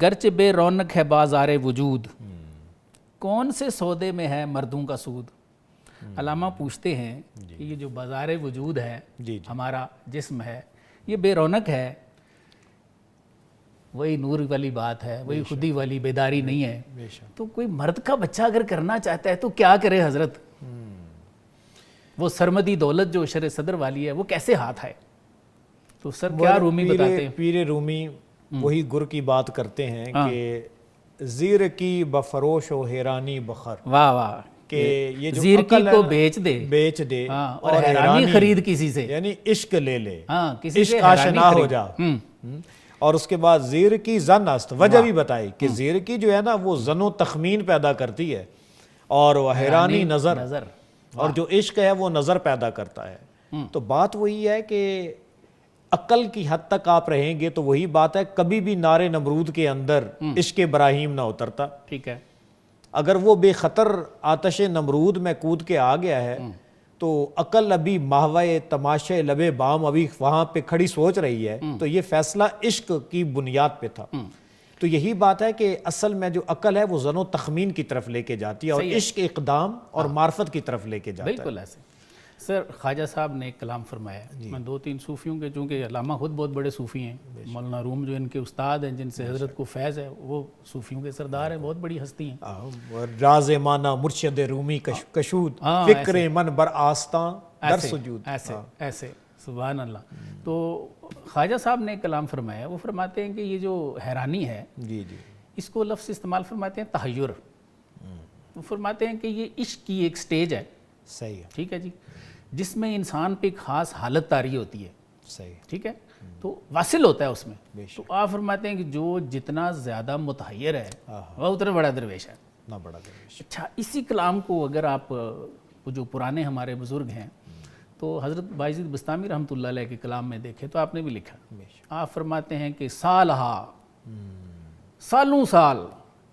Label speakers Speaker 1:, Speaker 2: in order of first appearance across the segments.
Speaker 1: گرچہ بے رونق ہے بازار وجود، کون سے سودے میں ہے مردوں کا سود۔ علامہ پوچھتے ہیں کہ یہ جو بازار وجود ہے ہمارا جسم ہے، یہ بے رونق ہے، وہی نور والی بات ہے، وہی خودی والی بیداری نہیں ہے، تو کوئی مرد کا بچہ اگر کرنا چاہتا ہے تو کیا کرے حضرت؟ وہ سرمدی دولت جو شر صدر والی ہے وہ کیسے ہاتھ آئے؟ تو سر کیا رومی بتاتے ہیں؟
Speaker 2: پیر رومی وہی گر کی بات کرتے ہیں کہ زیر کی بفروش و حیرانی بخر،
Speaker 1: واہ واہ،
Speaker 2: کہ یہ جو
Speaker 1: زیر کی
Speaker 2: عقل
Speaker 1: کو
Speaker 2: ہے بیچ دے
Speaker 1: اور حیرانی خرید کسی سے،
Speaker 2: یعنی عشق لے لے،
Speaker 1: کسی سے
Speaker 2: عشق آشنا ہو جا۔ اور اس کے بعد زیر کی زن است، وجہ بھی بتائی کہ زیر کی جو ہے نا وہ زن و تخمین پیدا کرتی ہے، اور وہ حیرانی نظر، اور جو عشق ہے وہ نظر پیدا کرتا ہے۔ تو بات وہی ہے کہ عقل کی حد تک آپ رہیں گے تو وہی بات ہے، کبھی بھی نار نمرود کے اندر عشق ابراہیم نہ اترتا۔
Speaker 1: ٹھیک ہے،
Speaker 2: اگر وہ بے خطر آتش نمرود میں کود کے آ گیا ہے تو عقل ابھی ماہوائے تماشے لبے بام ابھی وہاں پہ کھڑی سوچ رہی ہے، تو یہ فیصلہ عشق کی بنیاد پہ تھا۔ تو یہی بات ہے کہ اصل میں جو عقل ہے وہ زن و تخمین کی طرف لے کے جاتی ہے، اور عشق اقدام اور معرفت کی طرف لے کے جاتا ہے۔
Speaker 1: بالکل ایسے۔ سر خواجہ صاحب نے ایک کلام فرمایا، میں دو تین صوفیوں کے، چونکہ علامہ خود بہت بڑے صوفی ہیں، مولانا روم جو ان کے استاد ہیں جن سے حضرت کو فیض ہے، وہ صوفیوں کے سردار ہیں، بہت بڑی ہستی ہیں۔
Speaker 2: راز مانا مرشد رومی کشود، فکر من بر آستان در سجود۔
Speaker 1: ایسے سبحان اللہ۔ تو خواجہ صاحب نے ایک کلام فرمایا، وہ فرماتے ہیں کہ یہ جو حیرانی ہے، اس کو لفظ استعمال فرماتے ہیں تحیر۔ وہ فرماتے ہیں کہ یہ عشق کی ایک سٹیج ہے،
Speaker 2: صحیح ہے،
Speaker 1: ٹھیک ہے جی، جس میں انسان پہ ایک خاص حالت طاری ہوتی ہے،
Speaker 2: صحیح،
Speaker 1: ٹھیک ہے، تو واصل ہوتا ہے اس میں۔ تو آپ فرماتے ہیں کہ جو جتنا زیادہ متحیر ہے وہ اتنا بڑا درویش ہے،
Speaker 2: نہ بڑا درویش۔
Speaker 1: اچھا، اسی کلام کو اگر آپ جو پرانے ہمارے بزرگ ہیں تو حضرت بایزید بستامی رحمۃ اللہ علیہ کے کلام میں دیکھیں تو آپ نے بھی لکھا، آپ فرماتے ہیں کہ سالہا سالوں سال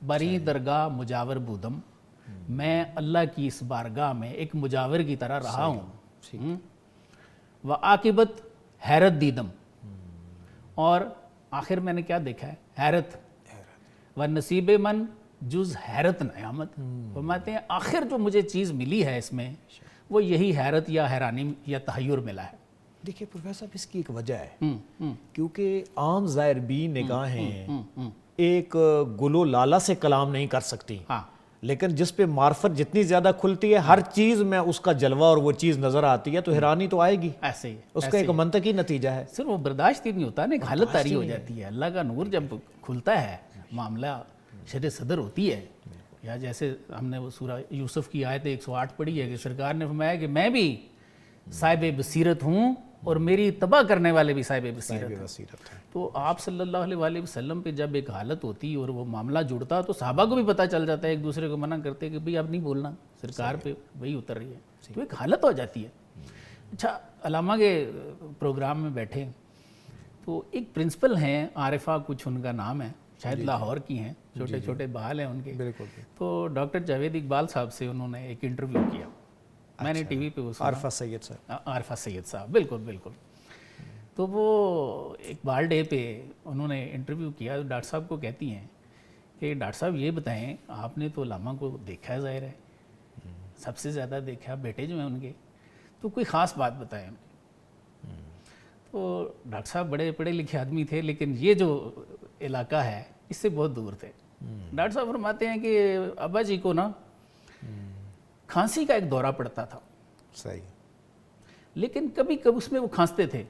Speaker 1: بری درگاہ مجاور بودم، میں اللہ کی اس بارگاہ میں ایک مجاور کی طرح رہا ہوں، و عاقبت حیرت دیدم، اور آخر میں نے کیا دیکھا ہے؟ حیرت، و نصیب من جز حیرت نیامت۔ فرماتے ہیں آخر جو مجھے چیز ملی ہے اس میں وہ یہی حیرت یا حیرانی یا تحیر ملا ہے۔
Speaker 2: دیکھیے پروفیسر صاحب، اس کی ایک وجہ ہے، کیونکہ عام ظاہر بھی نگاہیں ایک گل و لالا سے کلام نہیں کر سکتی، لیکن جس پہ معرفت جتنی زیادہ کھلتی ہے ہر چیز میں اس کا جلوہ اور وہ چیز نظر آتی ہے تو حیرانی تو آئے گی،
Speaker 1: ایسے ہی
Speaker 2: اس کا ایک منطقی نتیجہ ہے۔
Speaker 1: صرف وہ برداشت ہی نہیں ہوتا نا، ایک حالت طاری ہو جاتی ہے، اللہ کا نور جب کھلتا ہے، معاملہ شر صدر ہوتی ہے، یا جیسے ہم نے وہ سورہ یوسف کی آیت 108 پڑھی ہے کہ سرکار نے فرمایا کہ میں بھی صاحب بصیرت ہوں اور میری تباہ کرنے والے بھی صاحب بصیرت ہیں۔ تو آپ صلی اللہ علیہ وآلہ وسلم پہ جب ایک حالت ہوتی اور وہ معاملہ جڑتا تو صحابہ کو بھی پتہ چل جاتا ہے، ایک دوسرے کو منع کرتے کہ بھئی اب نہیں بولنا، سرکار پہ وہی اتر رہی ہے، تو ایک حالت ہو جاتی ہے۔ اچھا، علامہ کے پروگرام میں بیٹھے تو ایک پرنسپل ہیں عارفہ، کچھ ان کا نام ہے، شاید لاہور کی ہیں، چھوٹے چھوٹے بال ہیں ان کے، تو ڈاکٹر جاوید اقبال صاحب سے انہوں نے ایک انٹرویو کیا، میں نے ٹی وی پہ وہ سنا،
Speaker 2: عارفہ سید صاحب،
Speaker 1: عارفہ سید صاحب، بالکل بالکل۔ تو وہ اقبال ڈے پہ انہوں نے انٹرویو کیا، ڈاکٹر صاحب کو کہتی ہیں کہ ڈاکٹر صاحب یہ بتائیں، آپ نے تو علامہ کو دیکھا ہے، ظاہر ہے سب سے زیادہ دیکھا، بیٹے جو ہیں ان کے، تو کوئی خاص بات بتائیں۔ تو ڈاکٹر صاحب بڑے پڑھے لکھے آدمی تھے لیکن یہ جو علاقہ ہے اس سے بہت دور تھے۔ ڈاکٹر صاحب فرماتے ہیں کہ ابا جی کو نا کھانسی کا ایک دورہ پڑتا تھا،
Speaker 2: صحیح،
Speaker 1: لیکن کبھی کبھی اس میں وہ کھانستے تھے،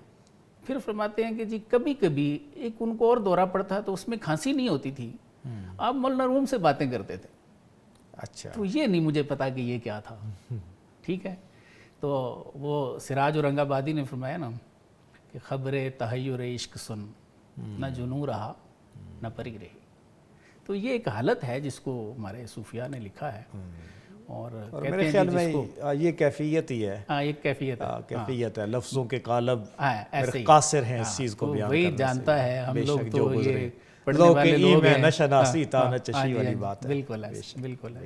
Speaker 1: پھر فرماتے ہیں کہ جی کبھی کبھی ایک ان کو اور دورہ پڑتا تو اس میں کھانسی نہیں ہوتی تھی، آپ مولانا روم سے باتیں کرتے تھے۔
Speaker 2: اچھا،
Speaker 1: تو یہ نہیں مجھے پتا کہ یہ کیا تھا، ٹھیک ہے۔ تو وہ سراج اورنگ آبادی نے فرمایا نا کہ خبر تحیر عشق سن، نہ جنوں رہا نہ پری رہی۔ تو یہ ایک حالت ہے جس کو ہمارے صوفیاء نے لکھا ہے، اور
Speaker 2: میرے خیال میں یہ کیفیت ہی ہے،
Speaker 1: ایک کیفیت ہے،
Speaker 2: کیفیت ہے، لفظوں کے قالب
Speaker 1: ایسے
Speaker 2: قاصر ہیں اس چیز کو بیان کرنے سے،
Speaker 1: وہی جانتا ہے، ہم لوگ تو یہ پڑھنے
Speaker 2: لوگ
Speaker 1: والے
Speaker 2: کے
Speaker 1: لوگ
Speaker 2: میں
Speaker 1: ہیں،
Speaker 2: نہ شناسی تا نہ چشی والی بات ہے۔
Speaker 1: بالکل ہے، بالکل ہے۔